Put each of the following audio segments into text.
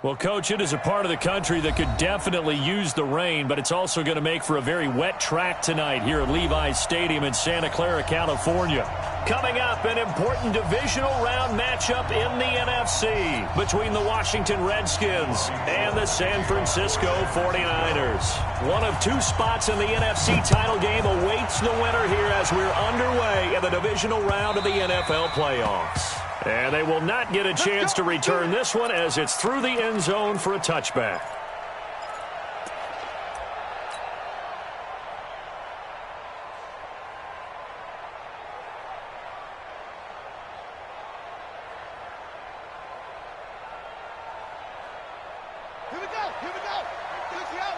Well, Coach, it is a part of the country that could definitely use the rain, but it's also going to make for a very wet track tonight here at Levi's Stadium in Santa Clara, California. Coming up, an important divisional round matchup in the NFC between the Washington Redskins and the San Francisco 49ers. One of two spots in the NFC title game awaits the winner here as we're underway in the divisional round of the NFL playoffs. And they will not get a chance to return this one as it's through the end zone for a touchback. Here we go. Check the out. Check the out.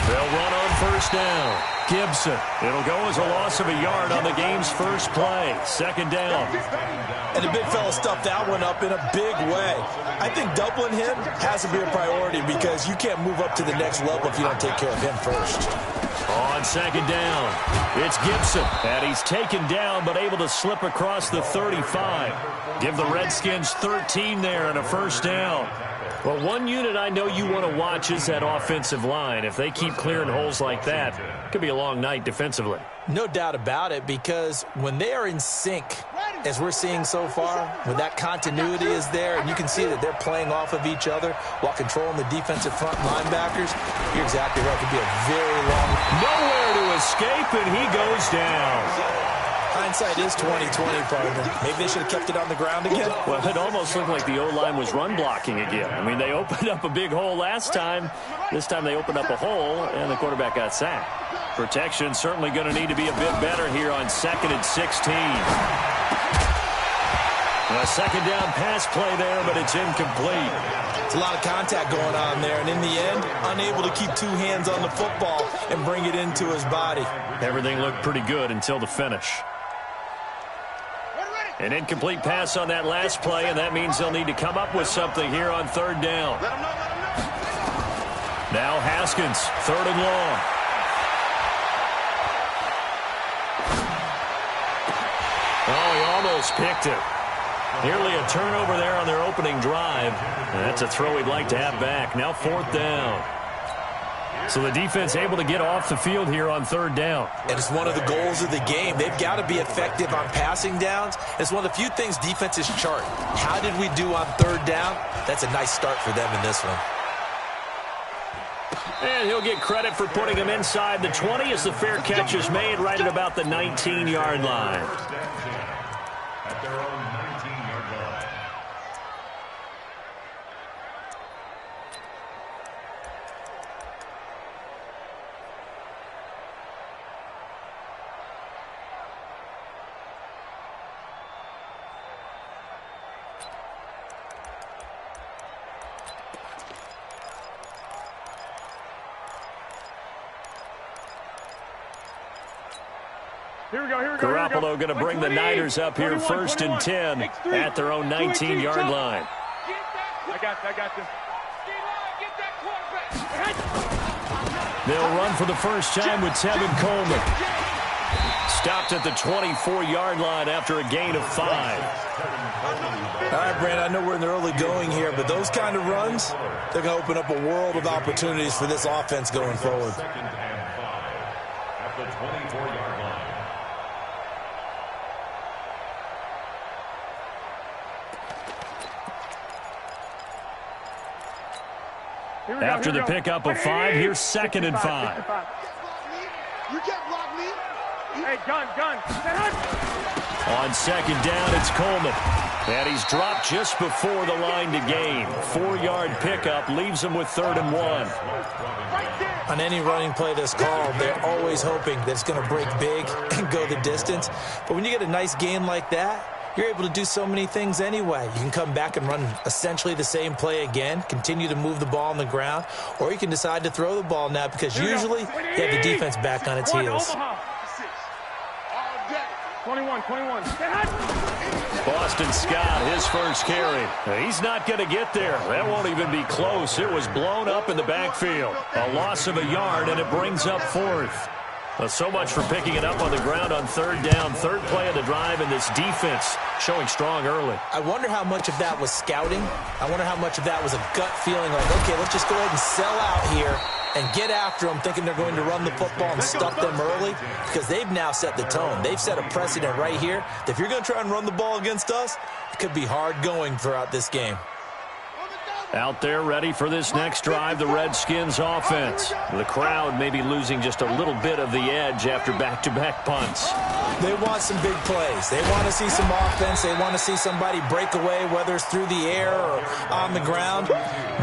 They'll run on first down. Gibson. It'll go as a loss of a yard on the game's first play. Second down. And the big fella stuffed that one up in a big way. I think doubling him has to be a priority because you can't move up to the next level if you don't take care of him first. On second down, it's Gibson. And he's taken down but able to slip across the 35. Give the Redskins 13 there and a first down. Well, one unit I know you want to watch is that offensive line. If they keep clearing holes like that, it could be a long night defensively. No doubt about it, because when they are in sync, as we're seeing so far, when that continuity is there, and you can see that they're playing off of each other while controlling the defensive front linebackers, you're exactly right. It could be a very long... Nowhere to escape, and he goes down. Hindsight is 20/20, partner. Maybe they should have kept it on the ground again. Well, it almost looked like the O-line was run blocking again. I mean, they opened up a big hole last time. This time they opened up a hole, and the quarterback got sacked. Protection certainly going to need to be a bit better here on 2nd and 16. A second down pass play there, but it's incomplete. It's a lot of contact going on there, and in the end, unable to keep two hands on the football and bring it into his body. Everything looked pretty good until the finish. An incomplete pass on that last play, and that means they'll need to come up with something here on third down. Now Haskins, third and long. Oh, he almost picked it. Nearly a turnover there on their opening drive. And that's a throw he'd like to have back. Now fourth down. So the defense able to get off the field here on third down. And it's one of the goals of the game. They've got to be effective on passing downs. It's one of the few things defenses chart. How did we do on third down? That's a nice start for them in this one. And he'll get credit for putting him inside the 20 as the fair catch is made right at about the 19-yard line. At their own 19-yard line. Here we go. Garoppolo going to bring the Niners up here 1st and 10 at their own 19-yard line. I got this. They'll run for the first time with Tevin Coleman. Stopped at the 24-yard line after a gain of 5. All right, Brandon, I know we're in the early going here, but those kind of runs, they're going to open up a world of opportunities for this offense going forward. At the 24-yard line. After the pickup of 5, here's 2nd and 5. You can't block me. Hey, gun. On second down, it's Coleman. And he's dropped just before the line to gain. 4-yard pickup leaves him with 3rd and 1. On any running play that's called, they're always hoping that it's going to break big and go the distance. But when you get a nice gain like that, you're able to do so many things anyway. You can come back and run essentially the same play again, continue to move the ball on the ground, or you can decide to throw the ball now because usually you have the defense back on its heels. 21. Boston Scott, his first carry. He's not going to get there. That won't even be close. It was blown up in the backfield. A loss of a yard, and it brings up fourth. Well, so much for picking it up on the ground on third down. Third play of the drive, and this defense showing strong early. I wonder how much of that was scouting. I wonder how much of that was a gut feeling like, okay, let's just go ahead and sell out here and get after them, thinking they're going to run the football and stuff them early, because they've now set the tone. They've set a precedent right here that if you're going to try and run the ball against us, it could be hard going throughout this game. Out there ready for this next drive, the Redskins offense. The crowd may be losing just a little bit of the edge after back-to-back punts. They want some big plays. They want to see some offense. They want to see somebody break away, whether it's through the air or on the ground.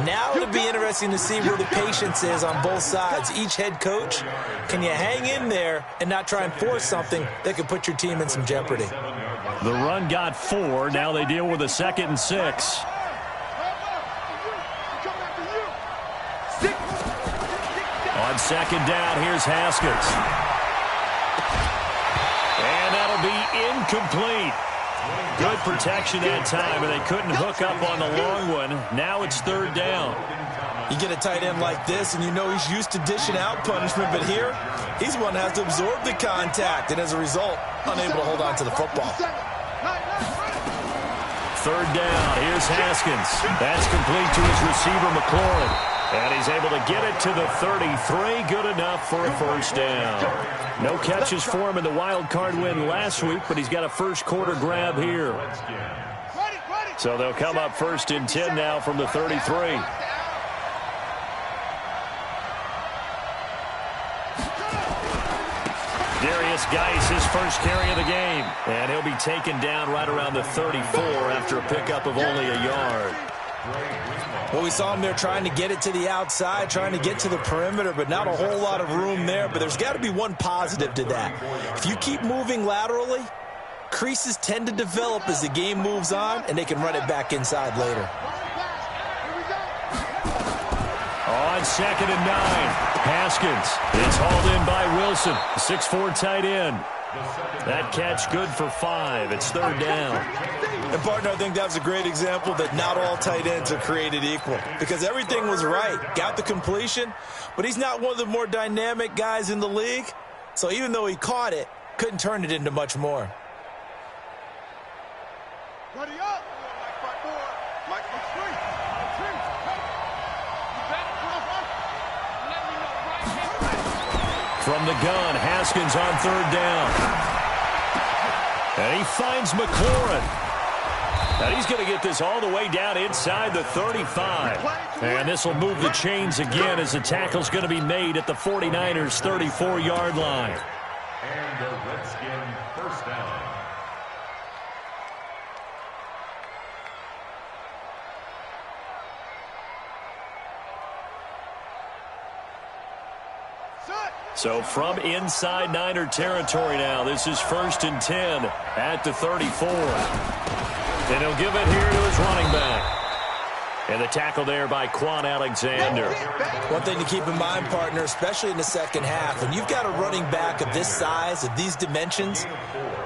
Now it'll be interesting to see where the patience is on both sides. Each head coach, can you hang in there and not try and force something that could put your team in some jeopardy? The run got 4. Now they deal with a 2nd and 6. On second down, here's Haskins. And that'll be incomplete. Good protection that time, and they couldn't hook up on the long one. Now it's third down. You get a tight end like this, and you know he's used to dishing out punishment, but here, he's one that has to absorb the contact, and as a result, unable to hold on to the football. Third down, here's Haskins. That's complete to his receiver, McLaurin. And he's able to get it to the 33. Good enough for a first down. No catches for him in the wild card win last week, but he's got a first quarter grab here. So they'll come up 1st and 10 now from the 33. Darius Geis, his first carry of the game. And he'll be taken down right around the 34 after a pickup of only a yard. Well, we saw him there trying to get it to the outside, trying to get to the perimeter, but not a whole lot of room there. But there's got to be one positive to that. If you keep moving laterally, creases tend to develop as the game moves on, and they can run it back inside later. On 2nd and 9, Haskins. It's hauled in by Wilson, 6'4" tight end. That catch good for 5. It's third down. And, partner, I think that was a great example that not all tight ends are created equal, because everything was right. Got the completion, but he's not one of the more dynamic guys in the league. So even though he caught it, couldn't turn it into much more. Ready up. From the gun, Haskins on third down. And he finds McLaurin. And he's going to get this all the way down inside the 35. And this will move the chains again as the tackle's going to be made at the 49ers' 34-yard line. And the Redskin first down. So from inside Niner territory now, this is 1st and 10 at the 34. And he'll give it here to his running back. And the tackle there by Quan Alexander. One thing to keep in mind, partner, especially in the second half, when you've got a running back of this size, of these dimensions,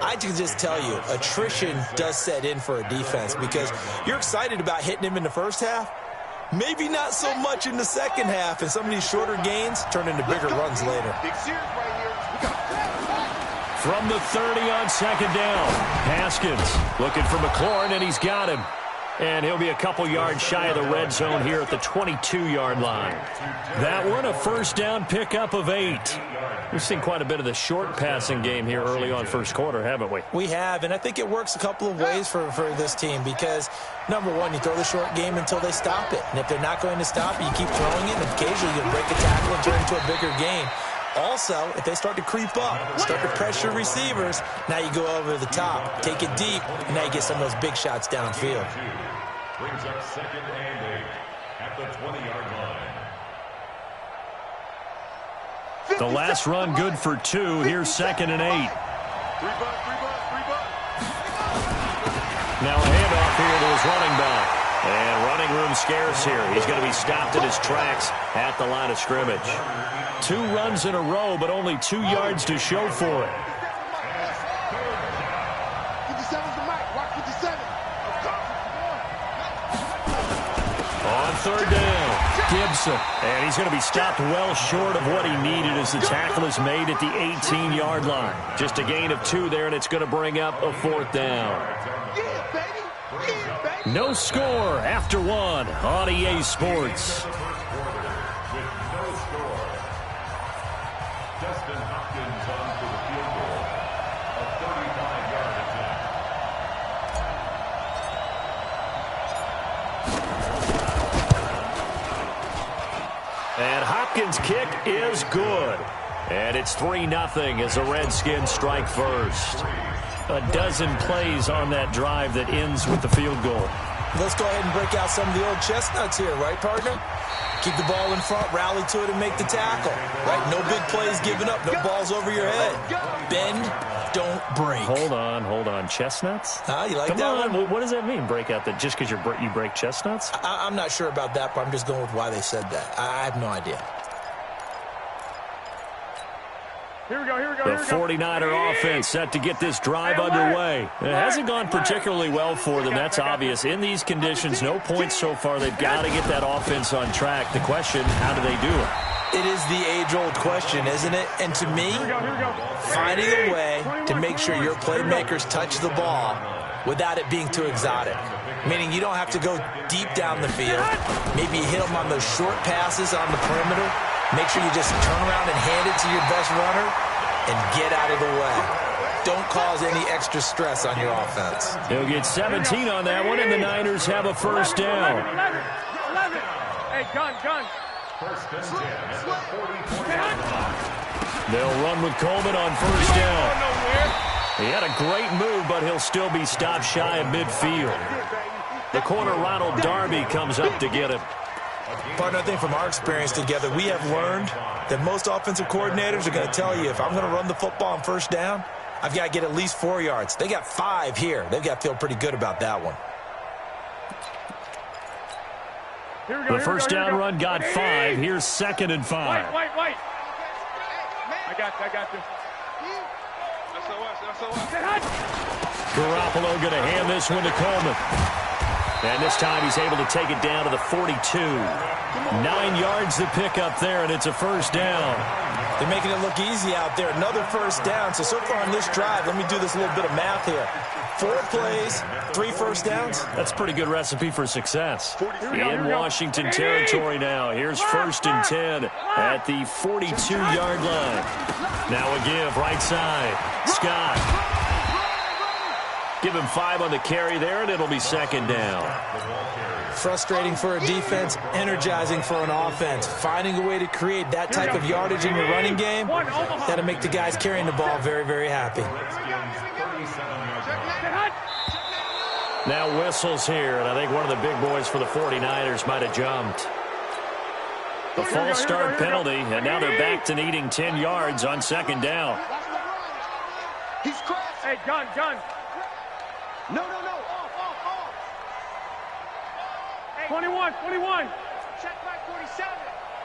I can just tell you, attrition does set in for a defense, because you're excited about hitting him in the first half. Maybe not so much in the second half, and some of these shorter gains turn into bigger runs later. From the 30 on second down, Haskins looking for McLaurin, and he's got him. And he'll be a couple yards shy of the red zone here at the 22-yard line. That one, a first down pickup of 8. We've seen quite a bit of the short passing game here early on first quarter, haven't we? We have, and I think it works a couple of ways for this team, because, number one, you throw the short game until they stop it. And if they're not going to stop it, you keep throwing it, and occasionally you'll break a tackle and turn into a bigger game. Also, if they start to creep up, start to pressure receivers, now you go over the top, take it deep, and now you get some of those big shots downfield. Brings up 2nd and 8 at the 20-yard line. The last run good for 2. Here's 2nd and 8. Now a handoff here to his running back. And running room scarce here. He's going to be stopped in his tracks at the line of scrimmage. 2 runs in a row, but only 2 yards to show for it. 57's the mic. Watch 57. third down. Gibson. And he's going to be stopped well short of what he needed as the tackle is made at the 18-yard line. Just a gain of 2 there, and it's going to bring up a 4th down. Yeah, baby. Yeah, baby. No score after 1 on EA Sports. And Hopkins' kick is good. And it's 3-0 as the Redskins strike first. A dozen plays on that drive that ends with the field goal. Let's go ahead and break out some of the old chestnuts here, right, partner? Keep the ball in front, rally to it, and make the tackle. Right? No big plays given up, no balls over your head. Bend, don't break. Hold on. Chestnuts? You like Come that on. one? What does that mean, break out that just because you break chestnuts? I'm not sure about that, but I'm just going with why they said that. I have no idea. Here we go. The 49er offense set to get this drive underway. It hasn't gone particularly well for them. That's obvious. In these conditions, no points so far. They've got to get that offense on track. The question, how do they do it? It is the age-old question, isn't it? And to me, finding a way to make sure your playmakers touch the ball without it being too exotic. Meaning you don't have to go deep down the field. Maybe you hit them on those short passes on the perimeter. Make sure you just turn around and hand it to your best runner and get out of the way. Don't cause any extra stress on your offense. They'll get 17 on that one, and the Niners have a first down. 11. Hey, gun. They'll run with Coleman on first down. He had a great move, but he'll still be stopped shy of midfield. The corner, Ronald Darby, comes up to get him. Partner, I think from our experience together, we have learned that most offensive coordinators are going to tell you, if I'm going to run the football on first down, I've got to get at least 4 yards. They got 5 here. They've got to feel pretty good about that one. The first down run got 5. Here's 2nd and 5. Wait. I got this. Garoppolo going to hand this one to Coleman. And this time he's able to take it down to the 42. 9 yards to pick up there, and it's a first down. They're making it look easy out there. Another first down. So far on this drive, let me do this little bit of math here. 4 plays, 3 first downs. That's a pretty good recipe for success. In Washington territory now. Here's 1st and 10 at the 42-yard line. Now a give, right side. Scott. Give him 5 on the carry there, and it'll be 2nd down. Frustrating for a defense, energizing for an offense. Finding a way to create that type of yardage in your running game, that'll make the guys carrying the ball very, very happy. Now whistles here, and I think one of the big boys for the 49ers might have jumped. The false start penalty, and now they're back to needing 10 yards on 2nd down. He's crashed. Hey, gun. No. Off. 21. Check back 47.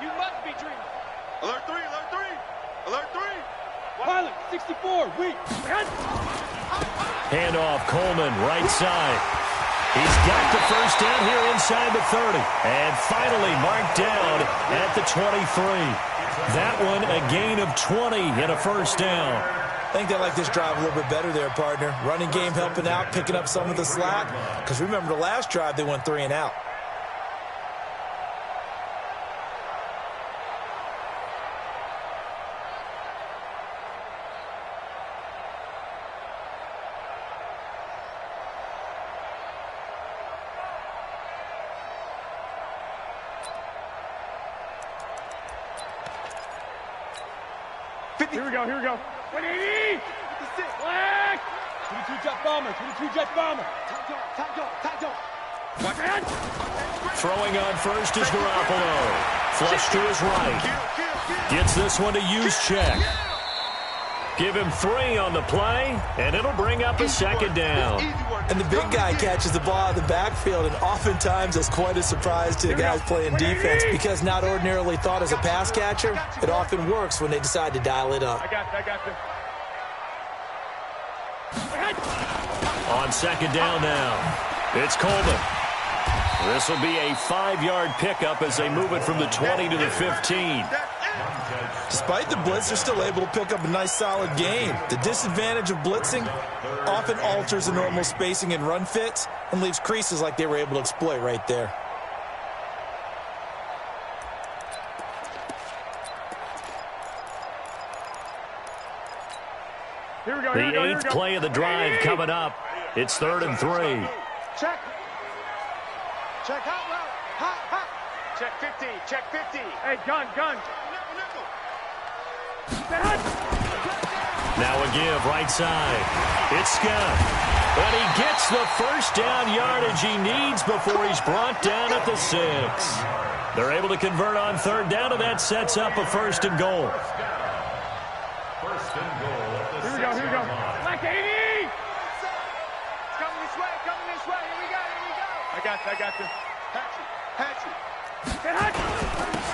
You must be dreaming. Alert 3. Pilot, 64, weak. Handoff, Coleman, right side. He's got the first down here inside the 30. And finally marked down at the 23. That one a gain of 20 and a first down. I think they like this drive a little bit better there, partner. Running game helping out, picking up some of the slack. Because remember the last drive, they went 3 and out. Here we go. 180. Black. 22 jet bomber. Throwing on first is Garoppolo. Flush to his right. Gets this one to Juszczyk. Give him 3 on the play, and it'll bring up a 2nd down. And the big guy catches the ball out of the backfield, and oftentimes that's quite a surprise to the guys playing defense because not ordinarily thought as a pass catcher, it often works when they decide to dial it up. I got this. On 2nd down now, it's Coleman. This will be a 5-yard pickup as they move it from the 20 to the 15. Despite the blitz, they're still able to pick up a nice, solid gain. The disadvantage of blitzing often alters the normal spacing and run fits and leaves creases like they were able to exploit right there. The eighth play of the drive coming up. It's 3rd and 3. Check. Check hot route. Hot. Check 50. Check 50. Hey, gun. Now a give right side. It's Scott. And he gets the first down yardage he needs before he's brought down at the 6. They're able to convert on 3rd down, and that sets up a 1st and goal. First and goal at the Here we go. Black 80! It's coming this way. Here we go. I got you. Hatchet.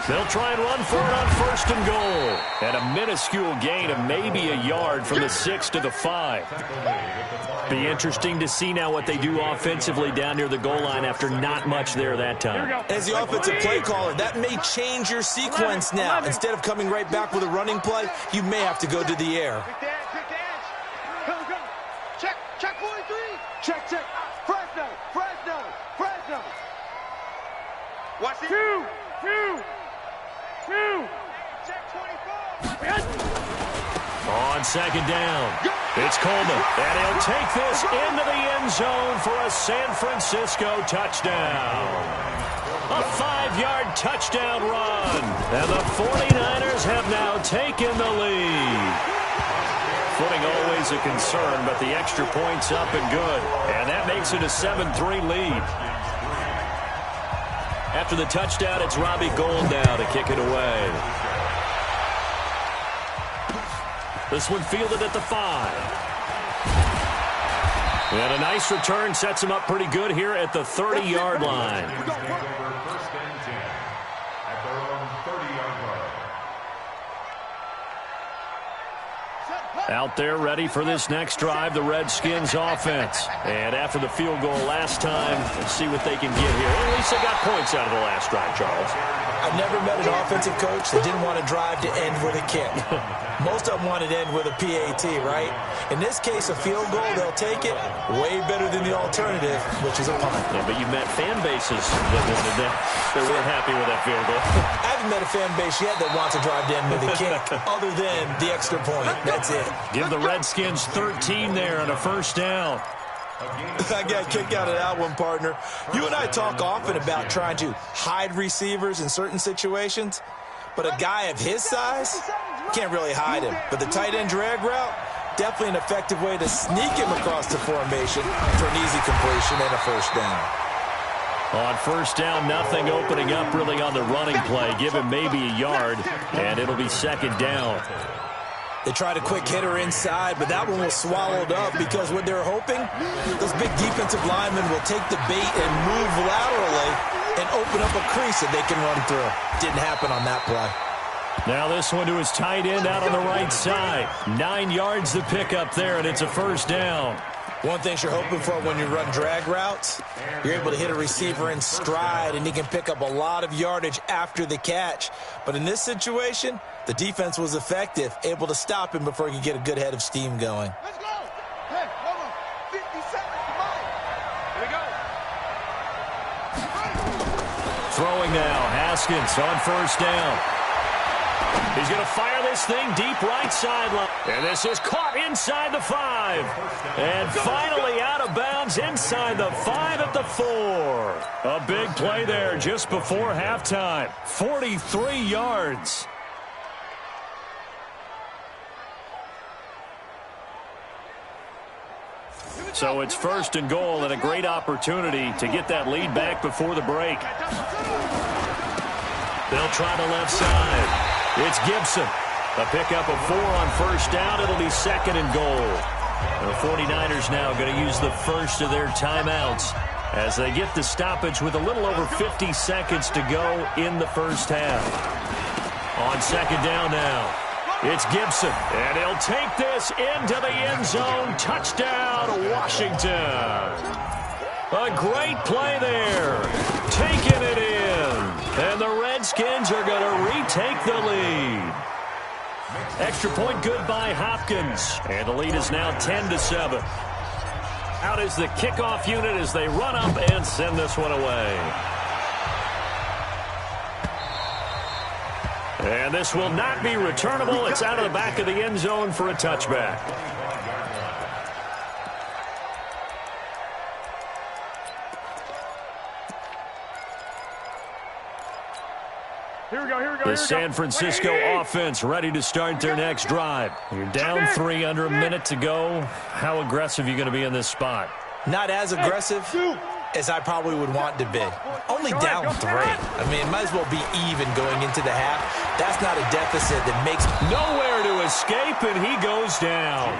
They'll try and run for it on 1st and goal. And a minuscule gain of maybe a yard from the 6 to the 5. Be interesting to see now what they do offensively down near the goal line after not much there that time. As the offensive play caller, that may change your sequence now. Instead of coming right back with a running play, you may have to go to the air. Pick the edge. Go. Check 43. Check. Fresno. Watch it. Two. Check 24. On 2nd down, it's Coleman, and he'll take this into the end zone for a San Francisco touchdown. A 5-yard touchdown run, and the 49ers have now taken the lead. Footing always a concern, but the extra point's up and good, and that makes it a 7-3 lead. After the touchdown, it's Robbie Gould now to kick it away. This one fielded at the 5. And a nice return sets him up pretty good here at the 30-yard line. First and 10 at their own 30-yard line. Out there ready for this next drive, the Redskins offense. And after the field goal last time, let's see what they can get here. At least they got points out of the last drive, Charles. I've never met an offensive coach that didn't want to drive to end with a kick. Most of them wanted to end with a PAT, right? In this case, a field goal, they'll take it way better than the alternative, which is a punt. Yeah, but you met fan bases that wanted that. They weren't happy with that field goal. I haven't met a fan base yet that wants to drive to end with a kick, other than the extra point. That's it. Give the Redskins 13 there on a 1st down. I got a kick out of that one, partner. You and I talk often about trying to hide receivers in certain situations, but a guy of his size can't really hide him. But the tight end drag route, definitely an effective way to sneak him across the formation for an easy completion and a 1st down. On 1st down, nothing opening up really on the running play. Give him maybe a yard, and it'll be 2nd down. They tried a quick hitter inside, but that one was swallowed up because what they're hoping, those big defensive linemen will take the bait and move laterally and open up a crease that they can run through. Didn't happen on that play. Now this one to his tight end out on the right side. 9 yards to pick up there, and it's a 1st down. One thing you're hoping for when you run drag routes, you're able to hit a receiver in stride, and he can pick up a lot of yardage after the catch. But in this situation, the defense was effective, able to stop him before he could get a good head of steam going. Let's go. Hey, hold on. 50 seconds. Come on. Here we go. Throwing now, Haskins on 1st down. He's going to fire this thing deep right sideline. And this is caught inside the 5. And finally out of bounds inside the 5 at the 4. A big play there just before halftime. 43 yards. So it's 1st and goal and a great opportunity to get that lead back before the break. They'll try the left side. It's Gibson. A pickup of 4 on 1st down. It'll be 2nd and goal. The 49ers now going to use the first of their timeouts as they get the stoppage with a little over 50 seconds to go in the 1st half. On 2nd down now, it's Gibson. And he'll take this into the end zone. Touchdown, Washington. A great play there. Taking it in. And the Redskins are going to retake the lead. Extra point good by Hopkins. And the lead is now 10-7. Out is the kickoff unit as they run up and send this one away. And this will not be returnable. It's out of the back of the end zone for a touchback. The San Francisco offense ready to start their next drive. You're down 3 under a minute to go. How aggressive are you going to be in this spot? Not as aggressive as I probably would want to be. Only down 3. I mean, it might as well be even going into the half. That's not a deficit that makes nowhere to escape, and he goes down.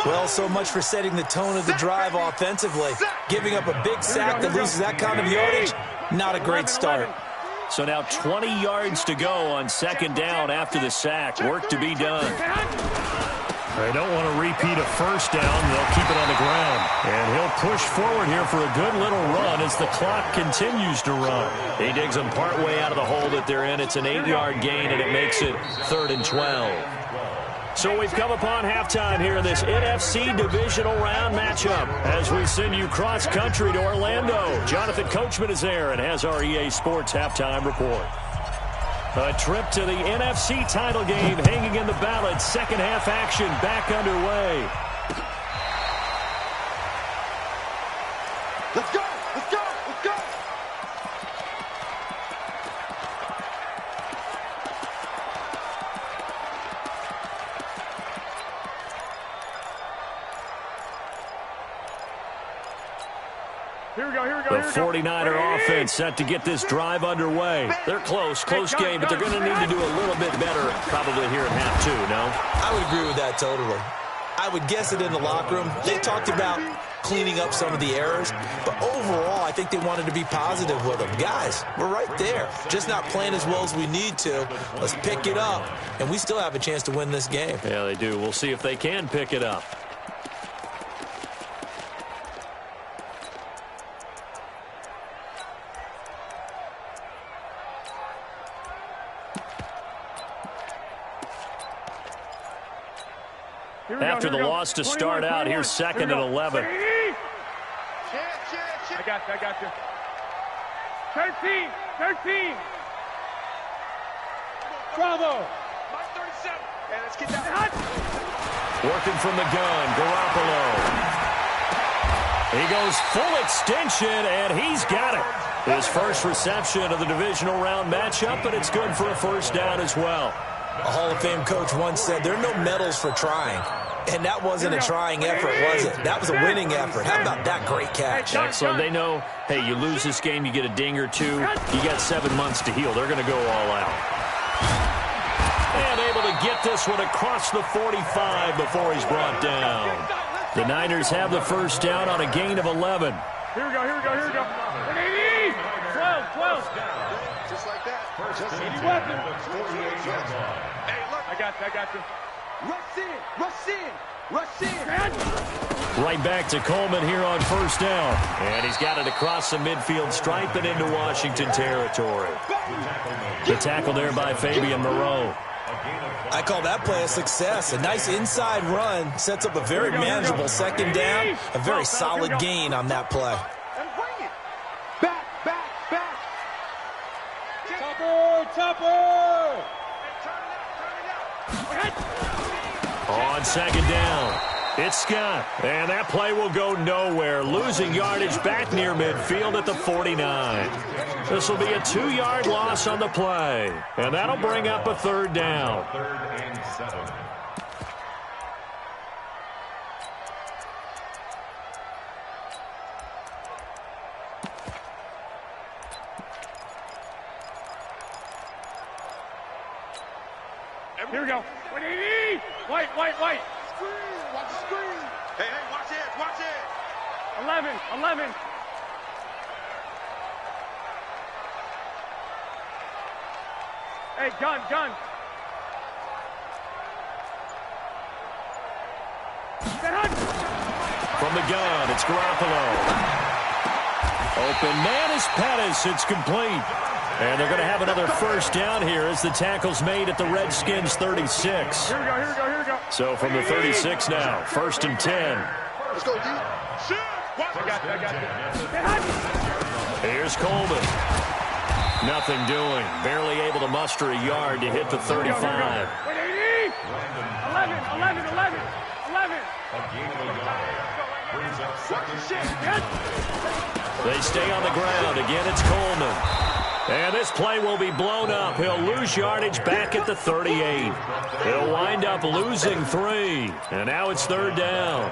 Well, so much for setting the tone of the drive offensively. Giving up a big sack that loses that kind of yardage, not a great start. So now 20 yards to go on second down after the sack. Work to be done. They don't want to repeat a first down. They'll keep it on the ground. And he'll push forward here for a good little run as the clock continues to run. He digs them partway out of the hole that they're in. It's an 8-yard gain, and it makes it 3rd and 12. So we've come upon halftime here in this NFC Divisional Round matchup as we send you cross-country to Orlando. Jonathan Coachman is there and has our EA Sports halftime report. A trip to the NFC title game hanging in the balance. Second half action back underway. Let's go! Let's go! Let's go! The 49er offense set to get this drive underway. They're close game, but they're going to need to do a little bit better probably here in half 2, no? I would agree with that totally. I would guess it in the locker room. They talked about cleaning up some of the errors, but overall, I think they wanted to be positive with them. Guys, we're right there. Just not playing as well as we need to. Let's pick it up, and we still have a chance to win this game. Yeah, they do. We'll see if they can pick it up. After the loss to start out, here's 2nd and 11. I got you. 13. Bravo. 37. And let's get that. Working from the gun, Garoppolo. He goes full extension, and he's got it. His first reception of the divisional round matchup, but it's good for a first down as well. A Hall of Fame coach once said there are no medals for trying. And that wasn't a trying effort, was it? That was a winning effort. How about that great catch? Excellent. They know, hey, you lose this game, you get a ding or two. You got 7 months to heal. They're going to go all out. And able to get this one across the 45 before he's brought down. The Niners have the first down on a gain of 11. Here we go. 12. Just like that. Just Any weapon. Hey, look. I got you. Rush in. Right back to Coleman here on first down. And he's got it across the midfield stripe and into Washington territory. The tackle there by Fabian Moreau. I call that play a success. A nice inside run sets up a very manageable second down. A very solid gain on that play. And bring it. Back. Topper. Turn it out. On second down, it's Scott. And that play will go nowhere. Losing yardage back near midfield at the 49. This will be a 2-yard loss on the play. And that'll bring up a third down. 3rd and 7. Here we go. 180. White. Screen. Watch the screen. Hey, watch it. 11. Hey, gun. From the gun, it's Garoppolo. Open man is Pettis. It's complete. And they're going to have another first down here as the tackle's made at the Redskins 36. Here we go. So from the 36 now, 1st and 10. Let's go, D. I got you. Here's Coleman. Nothing doing. Barely able to muster a yard to hit the 35. Wait, 80. 11. They stay on the ground. Again, it's Coleman. And this play will be blown up. He'll lose yardage back at the 38. He'll wind up losing 3. And now it's 3rd down.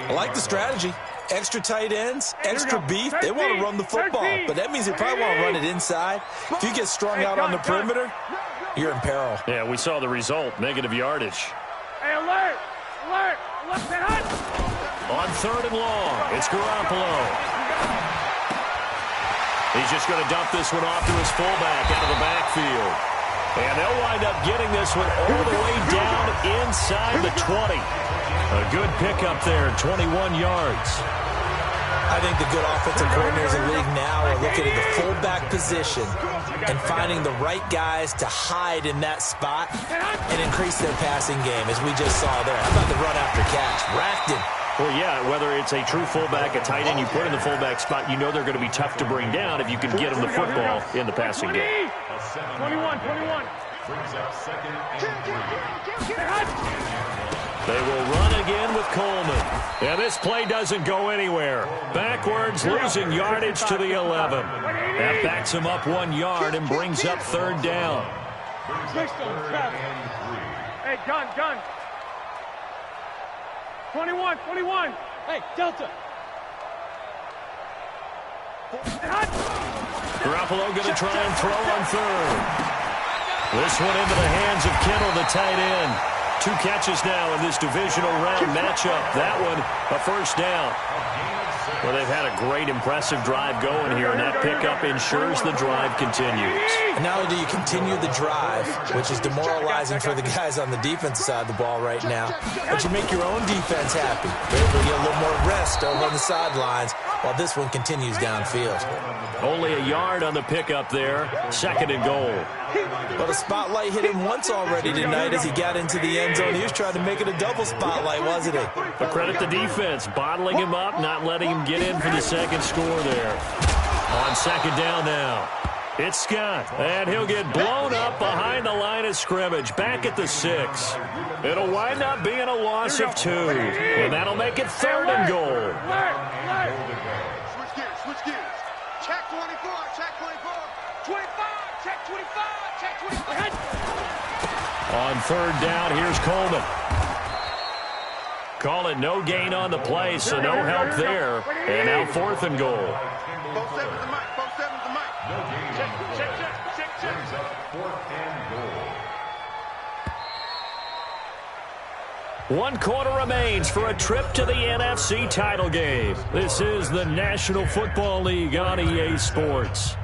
I like the strategy. Extra tight ends, extra beef. They want to run the football, but that means they probably want to run it inside. If you get strung out on the perimeter, you're in peril. Yeah, we saw the result. Negative yardage. Hey, alert. On 3rd and long, it's Garoppolo. He's just going to dump this one off to his fullback out of the backfield. And they'll wind up getting this one all the way down inside the 20. A good pickup there, 21 yards. I think the good offensive coordinators in the league now are looking at the fullback position and finding the right guys to hide in that spot and increase their passing game, as we just saw there. How about the run after catch? Racked him. Well, yeah, whether it's a true fullback, a tight end you put in the fullback spot, you know they're going to be tough to bring down if you can get them the football in the passing game. 21. Brings up 2nd and 3. They will run again with Coleman. And this play doesn't go anywhere. Backwards, losing yardage to the 11. That backs him up 1 yard and brings up 3rd down. Hey, gun. 21. Hey, Delta. Garoppolo going to try and throw on 3rd. This one into the hands of Kittle, the tight end. 2 catches now in this divisional round matchup. That one, a first down. Well, they've had a great, impressive drive going here, and that pickup ensures the drive continues. And not only do you continue the drive, which is demoralizing for the guys on the defensive side of the ball right now, but you make your own defense happy. They're able to get a little more rest over on the sidelines while this one continues downfield. Only a yard on the pickup there. 2nd and goal. Well, the spotlight hit him once already tonight as he got into the end zone. He was trying to make it a double spotlight, wasn't he? But credit the defense, bottling him up, not letting him get in for the second score there. On 2nd down now. It's Scott, and he'll get blown up behind the line of scrimmage, back at the 6. It'll wind up being a loss of 2, and that'll make it 3rd and goal. Switch gears. Check 24. 25. Check 25. On 3rd down, here's Coleman. Call it no gain on the play, so no help there. And now 4th and goal. 4-7's the mic. Check. 4th and goal. 1 quarter remains for a trip to the NFC title game. This is the National Football League on EA Sports.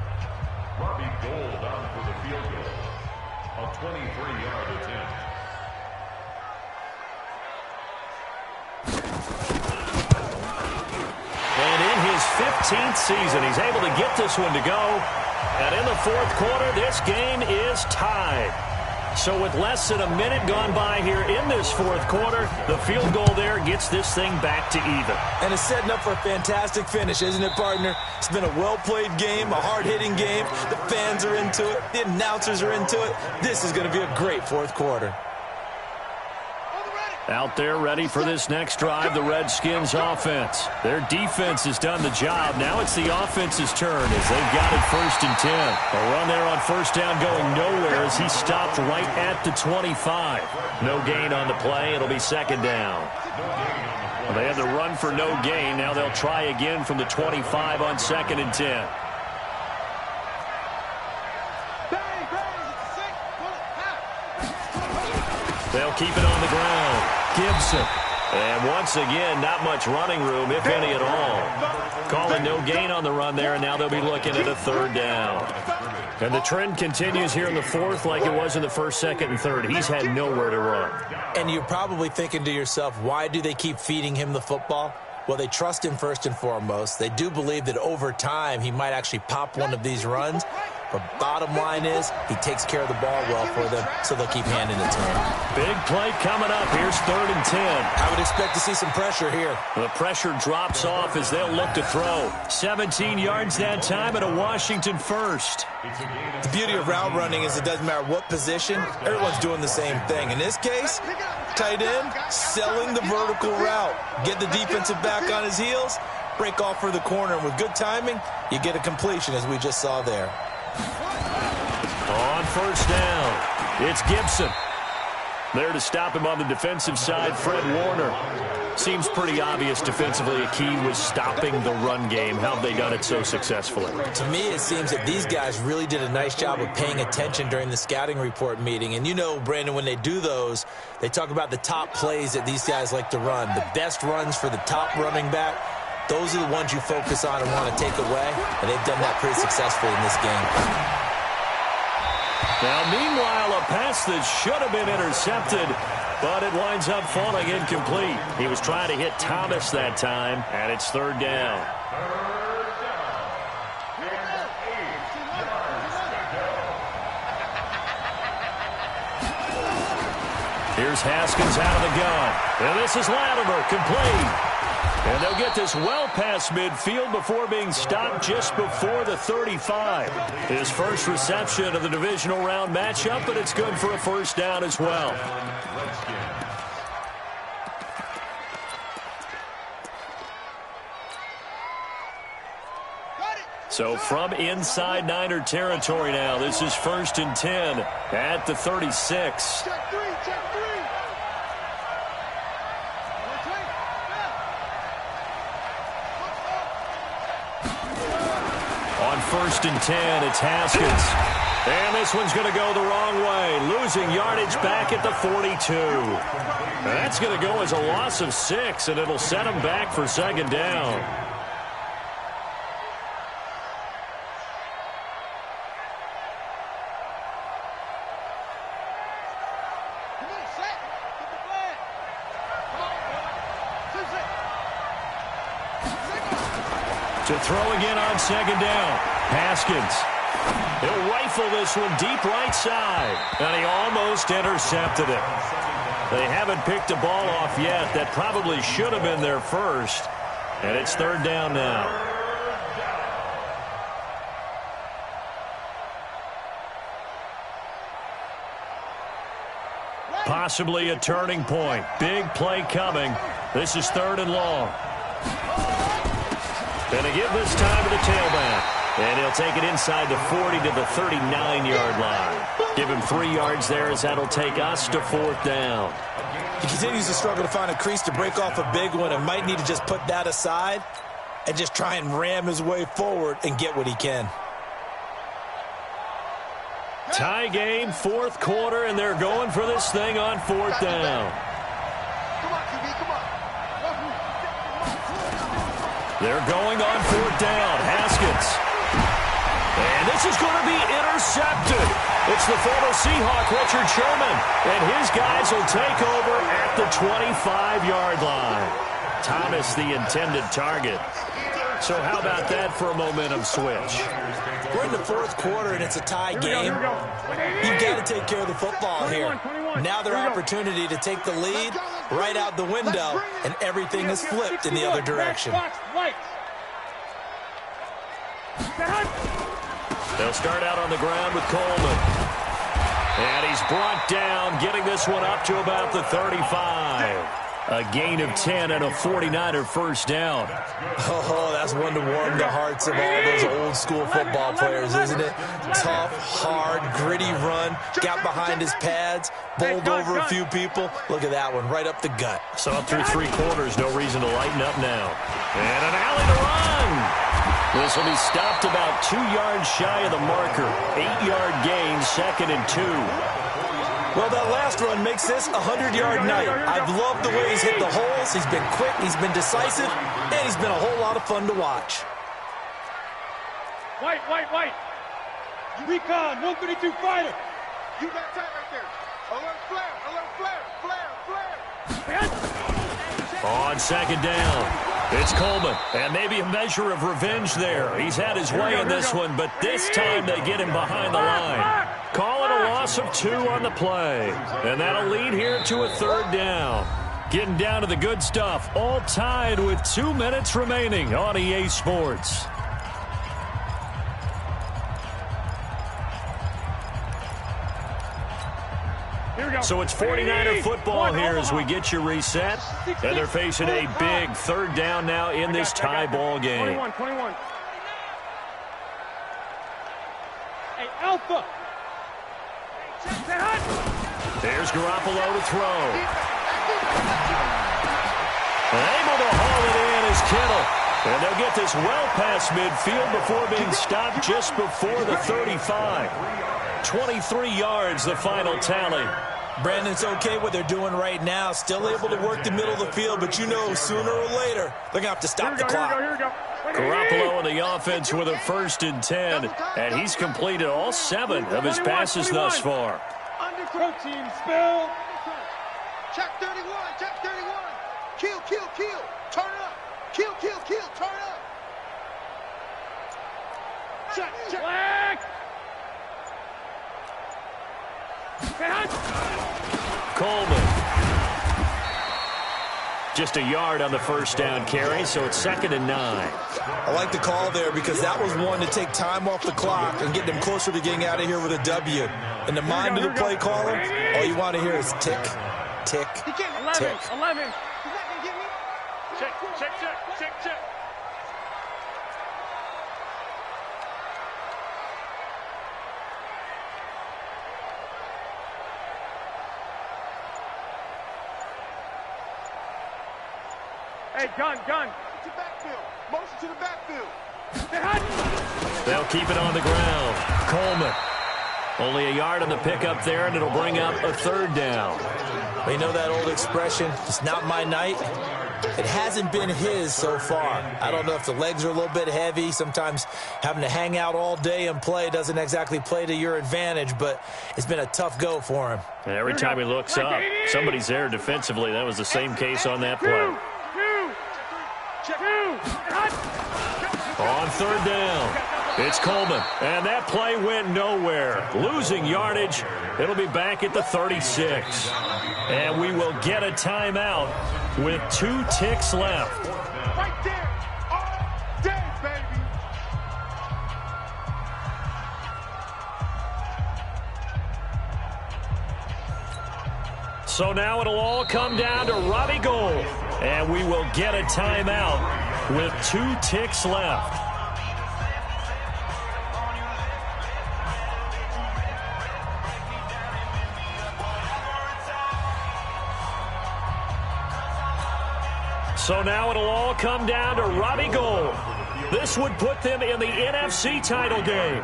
Robbie Gould on for the field goal. A 23-yard attempt. And in his 15th season, he's able to get this one to go. And in the 4th quarter, this game is tied. So with less than a minute gone by here in this 4th quarter, the field goal there gets this thing back to even. And it's setting up for a fantastic finish, isn't it, partner? It's been a well-played game, a hard-hitting game. The fans are into it. The announcers are into it. This is going to be a great 4th quarter. Out there ready for this next drive, the Redskins offense. Their defense has done the job. Now it's the offense's turn as they've got it 1st and 10. A run there on 1st down going nowhere as he stopped right at the 25. No gain on the play. It'll be 2nd down. Well, they had the run for no gain. Now they'll try again from the 25 on 2nd and 10. They'll keep it on the ground. Gibson. And once again, not much running room, if any at all. Calling no gain on the run there, and now they'll be looking at a 3rd down. And the trend continues here in the 4th like it was in the 1st, 2nd, and 3rd. He's had nowhere to run. And you're probably thinking to yourself, why do they keep feeding him the football? Well, they trust him first and foremost. They do believe that over time he might actually pop one of these runs. But bottom line is he takes care of the ball well for them, so they'll keep handing it to him. Big play coming up. Here's 3rd and 10. I would expect to see some pressure here. The pressure drops off as they'll look to throw. 17 yards that time and a Washington first. The beauty of route running is it doesn't matter what position, everyone's doing the same thing. In this case, tight end, selling the vertical route. Get the defensive back on his heels, break off for the corner, and with good timing, you get a completion as we just saw there. On 1st down, it's Gibson. There to stop him on the defensive side, Fred Warner. Seems pretty obvious defensively a key was stopping the run game. How have they done it so successfully? To me, it seems that these guys really did a nice job of paying attention during the scouting report meeting. And you know, Brandon, when they do those, they talk about the top plays that these guys like to run. The best runs for the top running back, those are the ones you focus on and want to take away. And they've done that pretty successfully in this game. Now, meanwhile, a pass that should have been intercepted, but it winds up falling incomplete. He was trying to hit Thomas that time, and it's 3rd down. Here's Haskins out of the gun. And this is Latimer, complete. And they'll get this well past midfield before being stopped just before the 35. His first reception of the divisional round matchup, but it's good for a 1st down as well. So from inside Niner territory now, this is 1st and 10 at the 36. Check 3, check 3. On 1st and 10, it's Haskins. And this one's going to go the wrong way, losing yardage back at the 42. That's going to go as a loss of 6, and it'll set him back for 2nd down. To throw again on 2nd down. Haskins. He'll rifle this one deep right side. And he almost intercepted it. They haven't picked a ball off yet. That probably should have been their first. And it's 3rd down now. Possibly a turning point. Big play coming. This is 3rd and long. Going to give this time to the tailback. And he'll take it inside the 40 to the 39-yard line. Give him 3 yards there as that'll take us to 4th down. He continues to struggle to find a crease to break off a big one and might need to just put that aside and just try and ram his way forward and get what he can. Tie game, 4th quarter, and they're going for this thing on 4th down. Come on, QB, come on. They're going on 4th down. Haskins. And this is going to be intercepted. It's the former Seahawk, Richard Sherman. And his guys will take over at the 25-yard line. Thomas, the intended target. So how about that for a momentum switch? We're in the 4th quarter, and it's a tie game. You've got to take care of the football here. Now their opportunity to take the lead right out the window, and everything is flipped in the other direction. They'll start out on the ground with Coleman. And he's brought down, getting this one up to about the 35. A gain of 10 and a 49er first down. Oh, that's one to warm the hearts of all those old school football players, isn't it? Tough, hard, gritty run, got behind his pads, bowled over a few people. Look at that one, right up the gut. Saw through 3 quarters, no reason to lighten up now. And an alley to run. This will be stopped about 2 yards shy of the marker. 8-yard gain, 2nd and 2. Well, that last run makes this a 100-yard night. I've loved the way he's hit the holes. He's been quick, he's been decisive, and he's been a whole lot of fun to watch. White. Recon, 132 fighter. You got time right there. Alert flare. On 2nd down, It's Coleman, and maybe a measure of revenge there. He's had his way in this one, but this time they get him behind the line. Call it a loss of 2 on the play, and that'll lead here to a 3rd down. Getting down to the good stuff, all tied with 2 minutes remaining on EA Sports. So it's 49er football here as we get you reset. And they're facing a big 3rd down now in this tie ball game. 21. Hey, Alpha. There's Garoppolo to throw. Able to haul it in is Kittle. And they'll get this well past midfield before being stopped just before the 35. 23 yards, the final tally. Brandon, it's okay what they're doing right now. Still able to work the middle of the field, but you know sooner or later they're going to have to stop the clock. Garoppolo in the offense with a 1st and 10, and he's completed all 7 of his passes thus far. Protein spill. Check 31, check 31. Kill, kill, kill. Turn up. Kill, kill, kill. Turn up. Check, check. Flag. Coleman. Just a yard on the 1st down carry, so it's 2nd and 9. I like the call there because that was one to take time off the clock and get them closer to getting out of here with a W. In the mind of the play caller, all you want to hear is tick, tick, tick. 11. He's not going to get me. Check, check, check, check, check. Hey, gun. To backfield. Motion to the backfield. They'll keep it on the ground. Coleman. Only a yard on the pickup there, and it'll bring up a 3rd down. You know that old expression, it's not my night? It hasn't been his so far. I don't know if the legs are a little bit heavy. Sometimes having to hang out all day and play doesn't exactly play to your advantage, but it's been a tough go for him. And every time he looks up, somebody's there defensively. That was the same case on that play. On 3rd down, it's Coleman, and that play went nowhere. Losing yardage, it'll be back at the 36. And we will get a timeout with 2 ticks left. Right there. All day, baby. So now it'll all come down to Robbie Gould. And we will get a timeout with 2 ticks left. So now it'll all come down to Robbie Gould. This would put them in the NFC title game.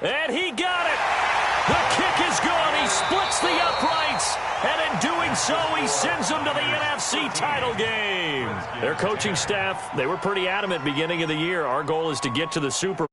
And he got it. The kick is gone. He splits the uprights. And in doing so, he sends them to the NFC title game. Their coaching staff, they were pretty adamant beginning of the year. Our goal is to get to the Super Bowl.